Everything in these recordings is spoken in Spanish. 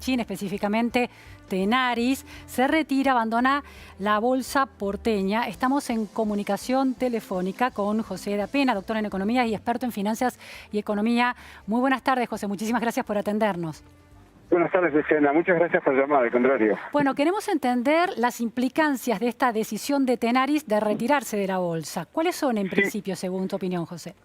Techin, específicamente Tenaris, se retira, abandona la bolsa porteña. Estamos en comunicación telefónica con José da Pena, doctor en economía y experto en finanzas y economía. Muy buenas tardes, José. Muchísimas gracias por atendernos. Buenas tardes, Luciana. Muchas gracias por llamar, al contrario. Bueno, queremos entender las implicancias de esta decisión de Tenaris de retirarse de la bolsa. ¿Cuáles son, en principio, según tu opinión, José?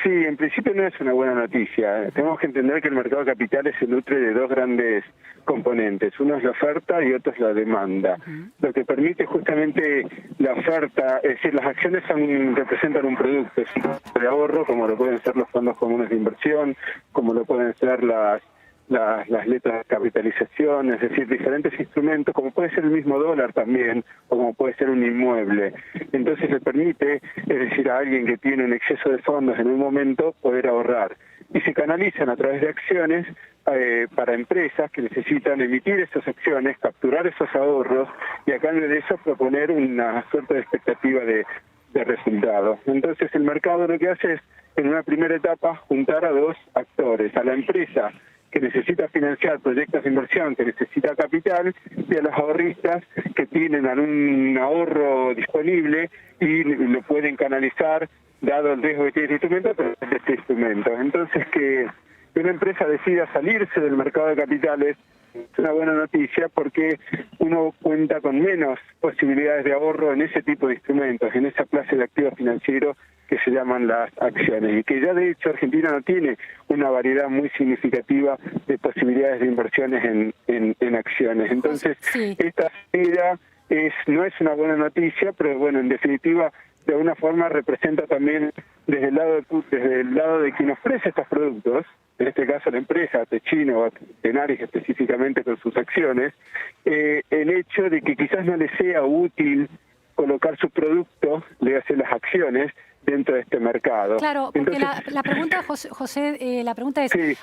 Sí, en principio no es una buena noticia. Tenemos que entender que el mercado de capitales se nutre de dos grandes componentes. Uno es la oferta y otro es la demanda. Lo que permite justamente la oferta, es decir, las acciones representan un producto de ahorro, como lo pueden ser los fondos comunes de inversión, como lo pueden ser las letras de capitalización, es decir, diferentes instrumentos, como puede ser el mismo dólar también, o como puede ser un inmueble. Entonces le permite, es decir, a alguien que tiene un exceso de fondos en un momento, poder ahorrar. Y se canalizan a través de acciones para empresas que necesitan emitir esas acciones, capturar esos ahorros, y a cambio de eso proponer una suerte de expectativa de resultados. Entonces el mercado lo que hace es, en una primera etapa, juntar a dos actores, a la empresa que necesita financiar proyectos de inversión, que necesita capital, y a los ahorristas que tienen algún ahorro disponible y lo pueden canalizar, dado el riesgo que tiene este instrumento, a través de este instrumento. Entonces, que una empresa decida salirse del mercado de capitales es una buena noticia, porque uno cuenta con menos posibilidades de ahorro en ese tipo de instrumentos, en esa clase de activos financieros que se llaman las acciones, y que ya de hecho Argentina no tiene una variedad muy significativa de posibilidades de inversiones en acciones. Entonces, sí, esta salida no es una buena noticia, pero bueno, en definitiva, de alguna forma representa también desde el lado de quien ofrece estos productos, en este caso la empresa Techin o Tenaris específicamente con sus acciones, el hecho de que quizás no le sea útil colocar su producto, le hace las acciones, dentro de este mercado. Claro, porque entonces, la pregunta, José, la pregunta es, sí,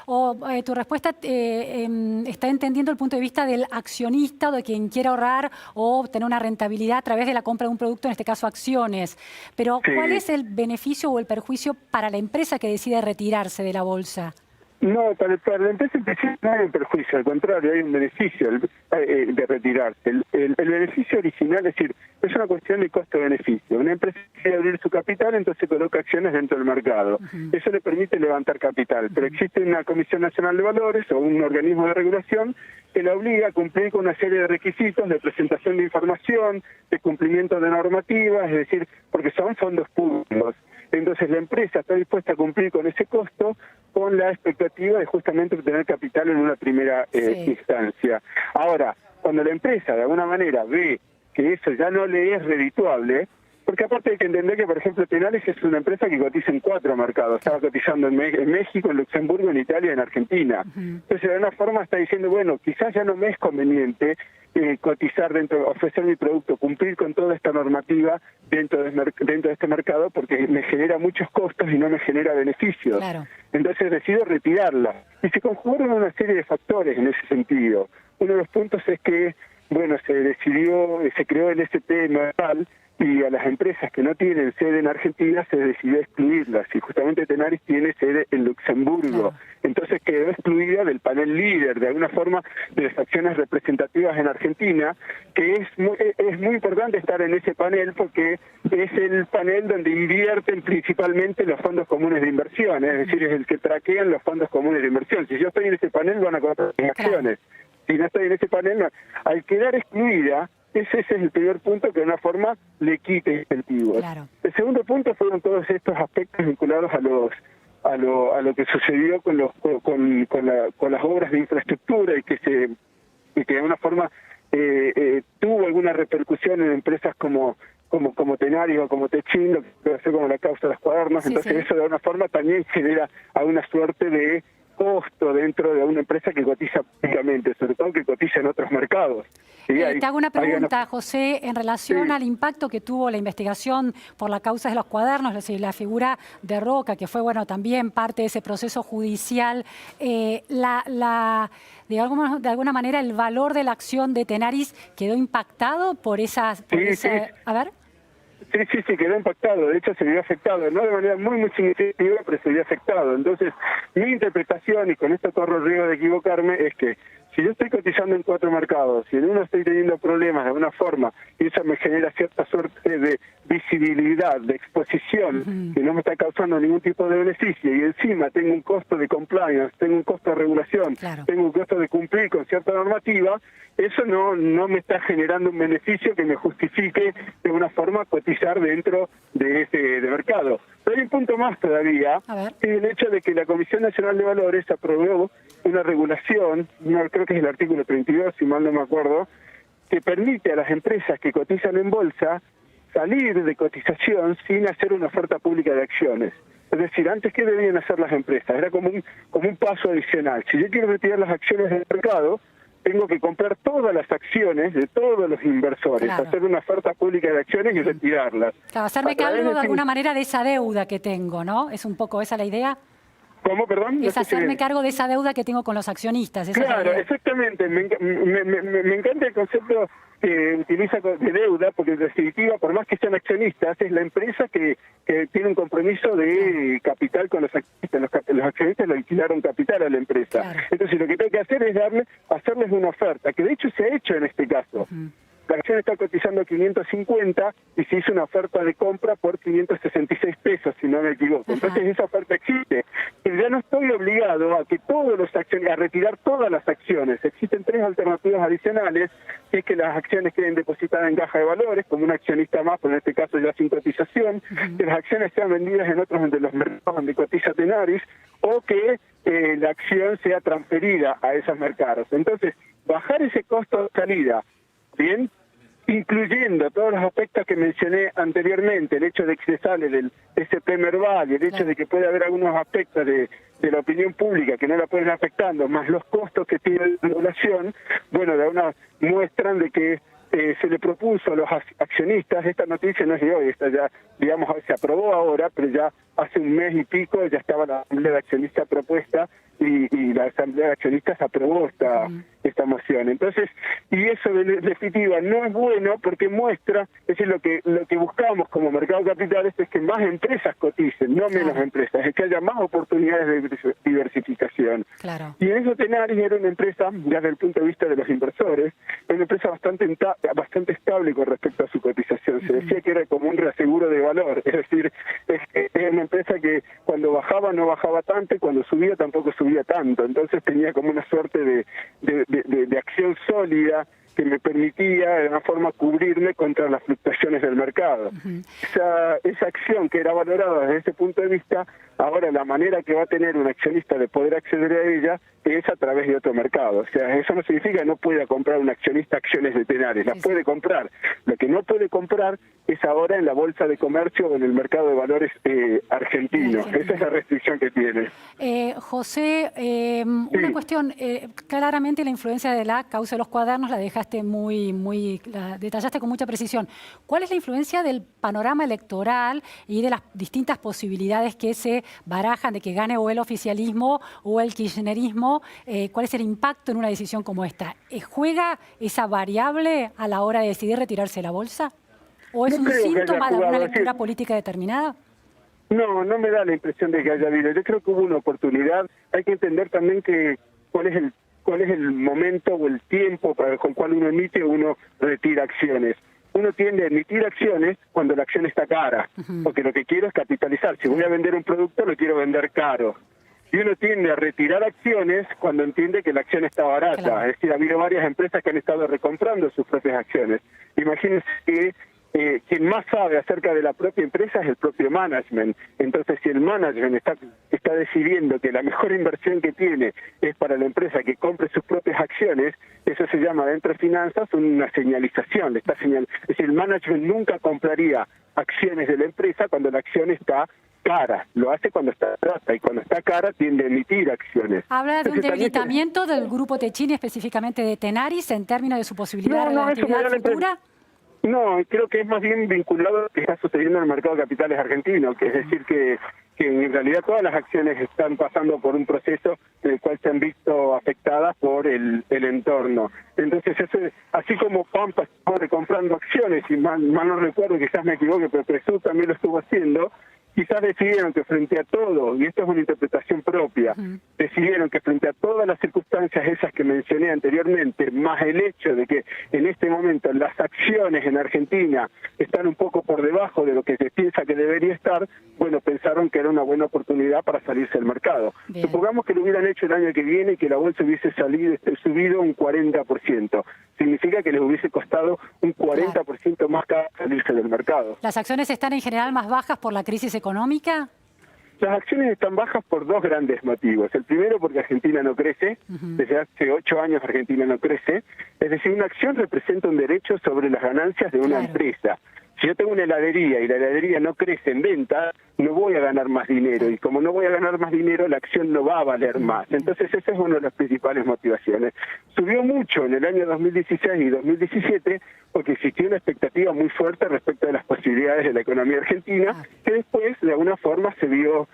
tu respuesta está entendiendo el punto de vista del accionista o de quien quiere ahorrar o obtener una rentabilidad a través de la compra de un producto, en este caso acciones. Pero, sí, ¿cuál es el beneficio o el perjuicio para la empresa que decide retirarse de la bolsa? No, para la empresa en principio no hay un perjuicio, al contrario, hay un beneficio de retirarse. El beneficio original, es decir, es una cuestión de costo-beneficio. Una empresa quiere abrir su capital, entonces coloca acciones dentro del mercado. Eso le permite levantar capital, pero existe una Comisión Nacional de Valores o un organismo de regulación que la obliga a cumplir con una serie de requisitos de presentación de información, de cumplimiento de normativas, es decir, porque son fondos públicos. Entonces la empresa está dispuesta a cumplir con ese costo con la expectativa de justamente obtener capital en una primera instancia. Ahora, cuando la empresa de alguna manera ve que eso ya no le es redituable, porque aparte hay que entender que, por ejemplo, Tenaris es una empresa que cotiza en 4 mercados. Estaba cotizando en México, en Luxemburgo, en Italia y en Argentina. Entonces, de alguna forma está diciendo, bueno, quizás ya no me es conveniente cotizar ofrecer mi producto, cumplir con toda esta normativa dentro de este mercado, porque me genera muchos costos y no me genera beneficios. Claro. Entonces decido retirarla. Y se conjugaron una serie de factores en ese sentido. Uno de los puntos es que, bueno, se creó el ST normal, y a las empresas que no tienen sede en Argentina se decidió excluirlas, y justamente Tenaris tiene sede en Luxemburgo. Claro. Entonces quedó excluida del panel líder, de alguna forma, de las acciones representativas en Argentina, que es muy importante estar en ese panel, porque es el panel donde invierten principalmente los fondos comunes de inversión, es decir, es el que traquean los fondos comunes de inversión. Si yo estoy en ese panel, van a comprar mis acciones. Si no estoy en ese panel, no. Al quedar excluida, ese es el primer punto que de una forma le quita incentivos. Claro. El segundo punto fueron todos estos aspectos vinculados a lo que sucedió con las obras de infraestructura y que de alguna forma tuvo alguna repercusión en empresas como Tenaris o como Techin, lo que puede ser como la causa de los cuadernos. Entonces eso de alguna forma también genera alguna suerte de costo dentro de una empresa que cotiza públicamente, sobre todo que cotiza en otros mercados. Te hago una pregunta, José, en relación al impacto que tuvo la investigación por la causa de los cuadernos, es decir, la figura de Roca, que fue también parte de ese proceso judicial. De alguna manera, el valor de la acción de Tenaris quedó impactado por esas... A ver. Sí, quedó impactado, de hecho se vio afectado, no de manera muy significativa, pero se vio afectado. Entonces, mi interpretación, y con esto corro el riesgo de equivocarme, es que Si yo estoy cotizando en 4 mercados, si en uno estoy teniendo problemas de alguna forma, y eso me genera cierta suerte de visibilidad, de exposición, que no me está causando ningún tipo de beneficio, y encima tengo un costo de compliance, tengo un costo de regulación, tengo un costo de cumplir con cierta normativa, eso no me está generando un beneficio que me justifique de una forma cotizar dentro de ese mercado. Pero hay un punto más todavía, que es el hecho de que la Comisión Nacional de Valores aprobó una regulación, creo que es el artículo 32, si mal no me acuerdo, que permite a las empresas que cotizan en bolsa salir de cotización sin hacer una oferta pública de acciones. Es decir, antes, ¿qué debían hacer las empresas? Era como un paso adicional. Si yo quiero retirar las acciones del mercado, tengo que comprar todas las acciones de todos los inversores, hacer una oferta pública de acciones y retirarlas. Claro, hacerme cargo de alguna manera de esa deuda que tengo, ¿no? ¿Es un poco esa la idea? ¿Cómo, perdón? Es hacerme cargo de esa deuda que tengo con los accionistas. Claro, exactamente. Me encanta el concepto que utiliza de deuda, porque en definitiva, por más que sean accionistas, es la empresa que tiene un compromiso de capital con los accionistas. Los accionistas le alquilaron capital a la empresa. Entonces lo que tengo que hacer es hacerles una oferta, que de hecho se ha hecho en este caso. La acción está cotizando 550 y se hizo una oferta de compra por 566 pesos, si no me equivoco. Entonces esa oferta existe. Pero ya no estoy obligado a que todos los a retirar todas las acciones. Existen 3 alternativas adicionales, que es que las acciones queden depositadas en caja de valores, como un accionista más, pero en este caso ya sin cotización, que las acciones sean vendidas en otros de los mercados donde cotiza Tenaris, o que la acción sea transferida a esos mercados. Entonces, bajar ese costo de salida, bien, incluyendo todos los aspectos que mencioné anteriormente, el hecho de que se sale del SP Merval y el hecho de que puede haber algunos aspectos de la opinión pública que no la pueden afectando, más los costos que tiene la regulación, bueno, de una muestran de que se le propuso a los accionistas, esta noticia no es de hoy, esta ya, digamos, se aprobó ahora, pero ya hace un mes y pico ya estaba la Asamblea de Accionistas propuesta y la Asamblea de Accionistas aprobó esta moción. Entonces, y eso en definitiva no es bueno porque muestra, es decir, lo que buscamos como mercado de capitales es que más empresas coticen, no menos empresas, es que haya más oportunidades de diversificación. Y en eso Tenaris era una empresa, ya desde el punto de vista de los inversores, era una empresa bastante estable con respecto a su cotización. Se decía que era como un reaseguro de valor, es decir, es una empresa que cuando bajaba no bajaba tanto y cuando subía tampoco subía tanto. Entonces tenía como una suerte de acción sólida que me permitía de alguna forma cubrirme contra las fluctuaciones del mercado. Esa acción que era valorada desde ese punto de vista, ahora la manera que va a tener un accionista de poder acceder a ella es a través de otro mercado. O sea, eso no significa que no pueda comprar un accionista acciones de Tenaris, las puede comprar. Lo que no puede comprar es ahora en la bolsa de comercio o en el mercado de valores argentino. Esa es la restricción que tiene. José, una cuestión, claramente la influencia de la causa de los cuadernos la dejaste la detallaste con mucha precisión. ¿Cuál es la influencia del panorama electoral y de las distintas posibilidades que se barajan de que gane o el oficialismo o el kirchnerismo? ¿Cuál es el impacto en una decisión como esta? ¿Juega esa variable a la hora de decidir retirarse de la bolsa? ¿O es un síntoma de alguna lectura política determinada? No me da la impresión de que haya habido. Yo creo que hubo una oportunidad. Hay que entender también que cuál es el momento o el tiempo con el cual uno emite o uno retira acciones. Uno tiende a emitir acciones cuando la acción está cara, porque lo que quiero es capitalizar. Si voy a vender un producto, lo quiero vender caro. Y uno tiende a retirar acciones cuando entiende que la acción está barata. Es decir, ha habido varias empresas que han estado recomprando sus propias acciones. Imagínense que quien más sabe acerca de la propia empresa es el propio management. Entonces, si el management está decidiendo que la mejor inversión que tiene es para la empresa que compre sus propias acciones, eso se llama dentro de finanzas una señalización. Es decir, el management nunca compraría acciones de la empresa cuando la acción está cara, lo hace cuando está barata y cuando está cara tiende a emitir acciones. ¿Habla de un debilitamiento del grupo Techini, específicamente de Tenaris, en términos de su posibilidad de actividad futura? No, creo que es más bien vinculado a lo que está sucediendo en el mercado de capitales argentino, que es decir que en realidad todas las acciones están pasando por un proceso en el cual se han visto afectadas por el entorno. Entonces, así como Pampa estuvo recomprando acciones, y mal no recuerdo, quizás me equivoque, pero Presur también lo estuvo haciendo, quizás decidieron que frente a todo, y esto es una interpretación propia, decidieron que frente a todas las circunstancias esas que mencioné anteriormente, más el hecho de que en este momento las acciones en Argentina están un poco por debajo de lo que se piensa que debería estar, bueno, pensaron que era una buena oportunidad para salirse del mercado. Bien. Supongamos que lo hubieran hecho el año que viene y que la bolsa hubiese subido un 40%. Significa que les hubiese costado un 40% más caro salirse del mercado. ¿Las acciones están en general más bajas por la crisis económica? Las acciones están bajas por dos grandes motivos. El primero, porque Argentina no crece. Desde hace 8 años Argentina no crece. Es decir, una acción representa un derecho sobre las ganancias de una empresa. Si yo tengo una heladería y la heladería no crece en venta, no voy a ganar más dinero. Y como no voy a ganar más dinero, la acción no va a valer más. Entonces esa es una de las principales motivaciones. Subió mucho en el año 2016 y 2017 porque existió una expectativa muy fuerte respecto de las posibilidades de la economía argentina, que después de alguna forma se vio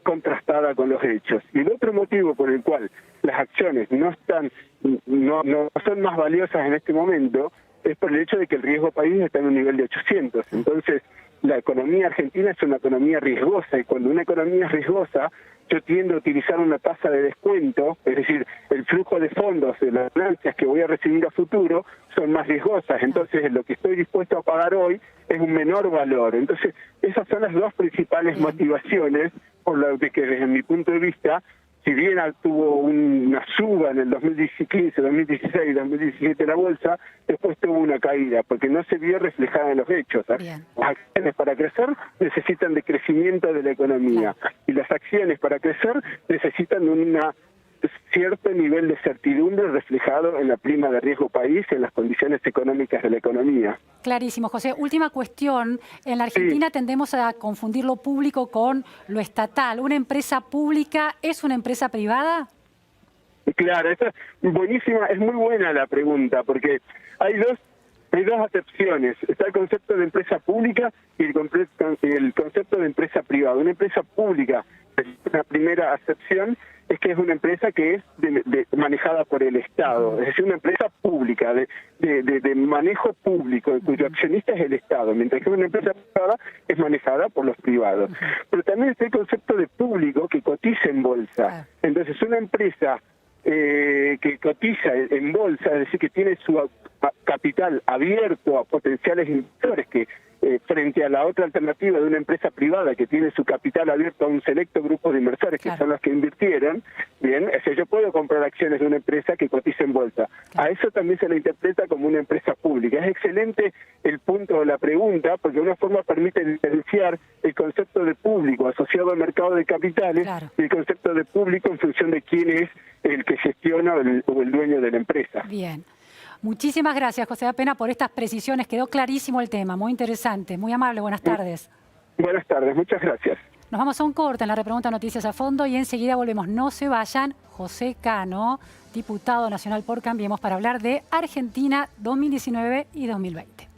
contrastada con los hechos. Y el otro motivo por el cual las acciones no son más valiosas en este momento es por el hecho de que el riesgo país está en un nivel de 800. Entonces, la economía argentina es una economía riesgosa, y cuando una economía es riesgosa, yo tiendo a utilizar una tasa de descuento, es decir, el flujo de fondos de las ganancias que voy a recibir a futuro son más riesgosas. Entonces, lo que estoy dispuesto a pagar hoy es un menor valor. Entonces, esas son las dos principales motivaciones por las que, desde mi punto de vista, si bien tuvo una suba en el 2015, 2016, 2017 la bolsa, después tuvo una caída, porque no se vio reflejada en los hechos. Bien. Las acciones para crecer necesitan de crecimiento de la economía, y las acciones para crecer necesitan un cierto nivel de certidumbre reflejado en la prima de riesgo país, en las condiciones económicas de la economía. Clarísimo, José. Última cuestión. En la Argentina tendemos a confundir lo público con lo estatal. ¿Una empresa pública es una empresa privada? Claro, esa es buenísima, es muy buena la pregunta, porque hay dos acepciones. Está el concepto de empresa pública y el concepto de empresa privada. Una empresa pública, la primera acepción, es que es una empresa que es manejada por el Estado, es decir, una empresa pública, de manejo público, cuyo accionista es el Estado, mientras que una empresa privada es manejada por los privados. Pero también está el concepto de público que cotiza en bolsa. Entonces, una empresa que cotiza en bolsa, es decir, que tiene su capital abierto a potenciales inversores, que frente a la otra alternativa de una empresa privada que tiene su capital abierto a un selecto grupo de inversores que son los que invirtieron, bien, o sea, yo puedo comprar acciones de una empresa que cotiza en bolsa. A eso también se le interpreta como una empresa pública. Es excelente el punto de la pregunta, porque de una forma permite diferenciar el concepto de público asociado al mercado de capitales y el concepto de público en función de quién es el que gestiona o el dueño de la empresa. Bien. Muchísimas gracias, José Da Pena, por estas precisiones. Quedó clarísimo el tema, muy interesante, muy amable. Buenas tardes. Buenas tardes, muchas gracias. Nos vamos a un corte en la repregunta Noticias a Fondo y enseguida volvemos. No se vayan. José Cano, diputado nacional por Cambiemos, para hablar de Argentina 2019 y 2020.